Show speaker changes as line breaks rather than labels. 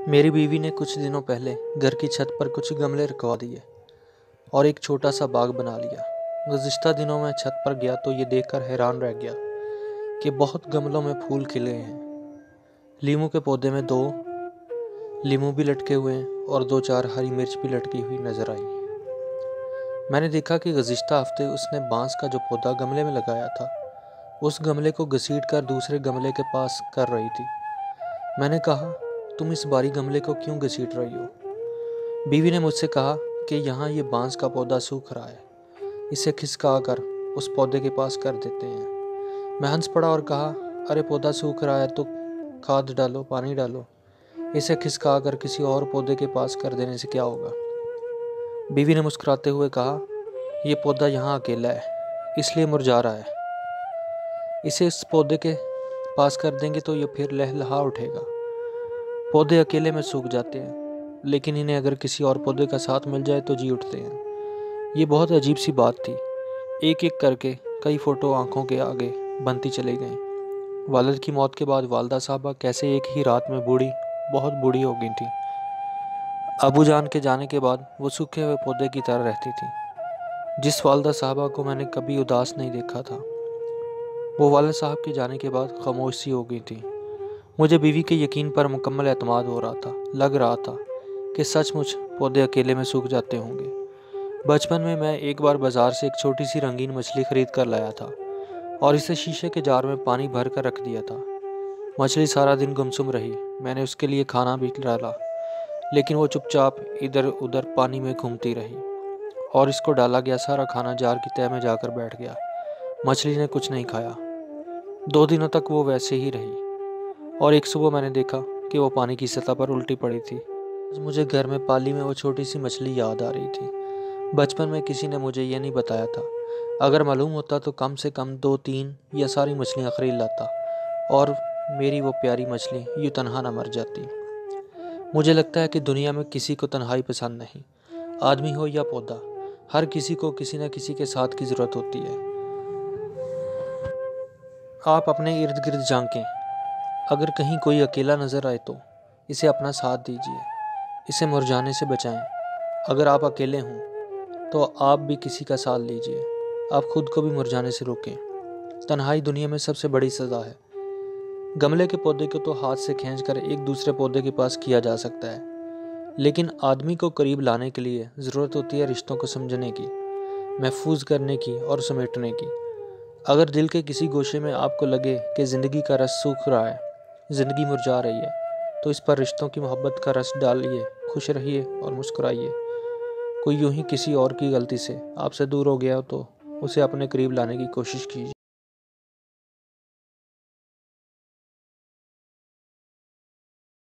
मेरी बीवी ने कुछ दिनों पहले घर की छत पर कुछ गमले रखवा दिए और एक छोटा सा बाग बना लिया। गुज़िश्ता दिनों में छत पर गया तो ये देखकर हैरान रह गया कि बहुत गमलों में फूल खिले हैं। लीमू के पौधे में 2 लीमू भी लटके हुए हैं और 2-4 हरी मिर्च भी लटकी हुई नजर आई। मैंने देखा कि गुज़िश्ता हफ्ते उसने बांस का जो पौधा गमले में लगाया था उस गमले को घसीट कर दूसरे गमले के पास कर रही थी। मैंने कहा, तुम इस भारी गमले को क्यों घसीट रही हो? बीवी ने मुझसे कहा कि यहाँ ये बांस का पौधा सूख रहा है, इसे खिसका कर उस पौधे के पास कर देते हैं। मैं हंस पड़ा और कहा, अरे पौधा सूख रहा है तो खाद डालो, पानी डालो, इसे खिसका कर किसी और पौधे के पास कर देने से क्या होगा? बीवी ने मुस्कुराते हुए कहा, ये पौधा यहाँ अकेला है इसलिए मुरझा रहा है, इसे इस पौधे के पास कर देंगे तो ये फिर लहलहा उठेगा। पौधे अकेले में सूख जाते हैं, लेकिन इन्हें अगर किसी और पौधे का साथ मिल जाए तो जी उठते हैं। ये बहुत अजीब सी बात थी। एक एक करके कई फोटो आंखों के आगे बनती चली गईं। वालिद की मौत के बाद वालदा साहबा कैसे एक ही रात में बहुत बूढ़ी हो गई थी। अबू जान के जाने के बाद वो सूखे हुए पौधे की तरह रहती थी। जिस वालदा साहबा को मैंने कभी उदास नहीं देखा था, वो वालिद साहब के जाने के बाद खामोश सी हो गई थी। मुझे बीवी के यकीन पर मुकम्मल एतमाद हो रहा था। लग रहा था कि सचमुच पौधे अकेले में सूख जाते होंगे। बचपन में मैं एक बार बाजार से एक छोटी सी रंगीन मछली खरीद कर लाया था और इसे शीशे के जार में पानी भर कर रख दिया था। मछली सारा दिन गुमसुम रही। मैंने उसके लिए खाना भी डाला, लेकिन वो चुपचाप इधर उधर पानी में घूमती रही और इसको डाला गया सारा खाना जार की तह में जाकर बैठ गया। मछली ने कुछ नहीं खाया। 2 दिनों तक वो वैसे ही रही और एक सुबह मैंने देखा कि वो पानी की सतह पर उल्टी पड़ी थी। मुझे घर में पाली में वो छोटी सी मछली याद आ रही थी। बचपन में किसी ने मुझे ये नहीं बताया था। अगर मालूम होता तो कम से कम 2-3 या सारी मछलियाँ खरीद लाता और मेरी वो प्यारी मछली यूँ तनहा न मर जाती। मुझे लगता है कि दुनिया में किसी को तन्हाई पसंद नहीं। आदमी हो या पौधा, हर किसी को किसी न किसी के साथ की ज़रूरत होती है। आप अपने इर्द गिर्द झांकें। अगर कहीं कोई अकेला नज़र आए तो इसे अपना साथ दीजिए, इसे मुरझाने से बचाएं। अगर आप अकेले हों तो आप भी किसी का साथ लीजिए, आप खुद को भी मुरझाने से रोकें। तन्हाई दुनिया में सबसे बड़ी सज़ा है। गमले के पौधे को तो हाथ से खींचकर एक दूसरे पौधे के पास किया जा सकता है, लेकिन आदमी को करीब लाने के लिए ज़रूरत होती है रिश्तों को समझने की, महफूज करने की और समेटने की। अगर दिल के किसी गोशे में आपको लगे कि ज़िंदगी का रस सूख रहा है, ज़िंदगी मुरझा रही है, तो इस पर रिश्तों की मोहब्बत का रस डालिए, खुश रहिए और मुस्कुराइए। कोई यूं ही किसी और की गलती से आपसे दूर हो गया हो तो उसे अपने करीब लाने की कोशिश कीजिए।